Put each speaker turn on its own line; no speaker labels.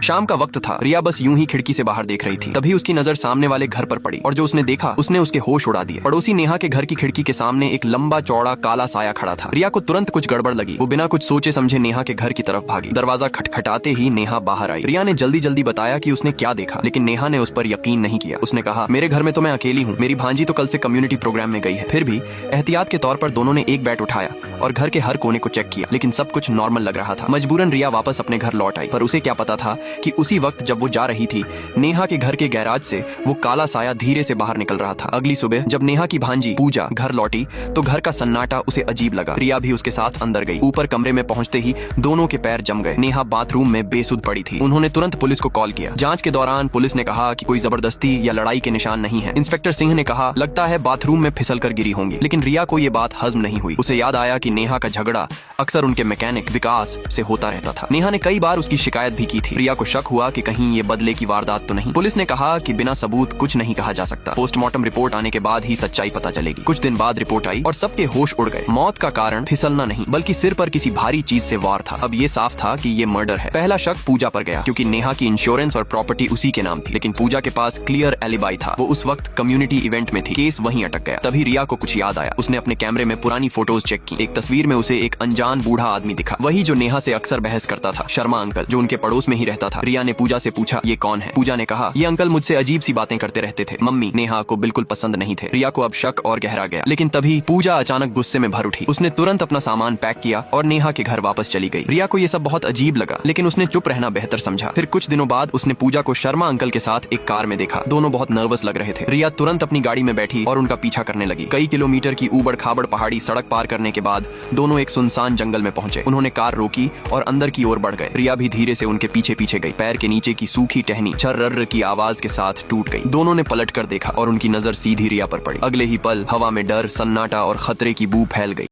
शाम का वक्त था। रिया बस यूं ही खिड़की से बाहर देख रही थी, तभी उसकी नजर सामने वाले घर पर पड़ी और जो उसने देखा उसने उसके होश उड़ा दिए। पड़ोसी नेहा के घर की खिड़की के सामने एक लंबा चौड़ा काला साया खड़ा था। रिया को तुरंत कुछ गड़बड़ लगी। वो बिना कुछ सोचे समझे नेहा के घर की तरफ भागी। दरवाजा खटखटाते ही नेहा बाहर आई। रिया ने जल्दी जल्दी बताया कि उसने क्या देखा, लेकिन नेहा ने उस पर यकीन नहीं किया। उसने कहा, मेरे घर में तो मैं अकेली हूँ, मेरी भांजी तो कल से कम्युनिटी प्रोग्राम में गई है। फिर भी एहतियात के तौर पर दोनों ने एक बैट उठाया और घर के हर कोने को चेक किया, लेकिन सब कुछ नॉर्मल लग रहा था। मजबूरन रिया वापस अपने घर लौट आई, पर उसे क्या पता था कि उसी वक्त जब वो जा रही थी, नेहा के घर के गैराज से वो काला साया धीरे से बाहर निकल रहा था। अगली सुबह जब नेहा की भांजी पूजा घर लौटी तो घर का सन्नाटा उसे अजीब लगा। रिया भी उसके साथ अंदर गई। ऊपर कमरे में पहुंचते ही दोनों के पैर जम गए। नेहा बाथरूम में बेसुध पड़ी थी। उन्होंने तुरंत पुलिस को कॉल किया। जांच के दौरान पुलिस ने कहा कि कोई जबरदस्ती या लड़ाई के निशान नहीं है। इंस्पेक्टर सिंह ने कहा, लगता है बाथरूम में फिसल कर गिरी होंगी। लेकिन रिया को ये बात हजम नहीं हुई। उसे याद आया कि नेहा का झगड़ा अक्सर उनके मैकेनिक विकास से होता रहता था। नेहा ने कई बार उसकी शिकायत भी की थी। रिया को शक हुआ कि कहीं ये बदले की वारदात तो नहीं। पुलिस ने कहा कि बिना सबूत कुछ नहीं कहा जा सकता। पोस्टमार्टम रिपोर्ट आने के बाद ही सच्चाई पता चलेगी। कुछ दिन बाद रिपोर्ट आई और सबके होश उड़ गए। मौत का कारण फिसलना नहीं, बल्कि सिर पर किसी भारी चीज से वार था। अब ये साफ था कि ये मर्डर है। पहला शक पूजा पर गया, क्योंकि नेहा की इंश्योरेंस और प्रॉपर्टी उसी के नाम थी। लेकिन पूजा के पास क्लियर एलिबाई था। वो उस वक्त कम्युनिटी इवेंट में थी। केस वहीं अटक गया। तभी रिया को कुछ याद आया। उसने अपने कैमरे में पुरानी फोटोज चेक की। एक तस्वीर में उसे एक अनजान बूढ़ा आदमी दिखा, वही जो नेहा से अक्सर बहस करता था, शर्मा अंकल, जो उनके पड़ोस में ही रहता था। रिया ने पूजा से पूछा, ये कौन है? पूजा ने कहा, ये अंकल मुझसे अजीब सी बातें करते रहते थे। मम्मी नेहा को बिल्कुल पसंद नहीं थे। रिया को अब शक और गहरा गया। लेकिन तभी पूजा अचानक गुस्से में भर उठी। उसने तुरंत अपना सामान पैक किया और नेहा के घर वापस चली गई। रिया को ये सब बहुत अजीब लगा, लेकिन उसने चुप रहना बेहतर समझा। फिर कुछ दिनों बाद उसने पूजा को शर्मा अंकल के साथ एक कार में देखा। दोनों बहुत नर्वस लग रहे थे। रिया तुरंत अपनी गाड़ी में बैठी और उनका पीछा करने लगी। कई किलोमीटर की ऊबड़ खाबड़ पहाड़ी सड़क पार करने के बाद दोनों एक सुनसान जंगल में पहुंचे। उन्होंने कार रोकी और अंदर की ओर बढ़ गए। रिया भी धीरे से उनके पीछे पीछे गई। पैर के नीचे की सूखी टहनी छर्रर की आवाज के साथ टूट गई। दोनों ने पलट कर देखा और उनकी नजर सीधी रिया पर पड़ी। अगले ही पल हवा में डर, सन्नाटा और खतरे की बू फैल गई।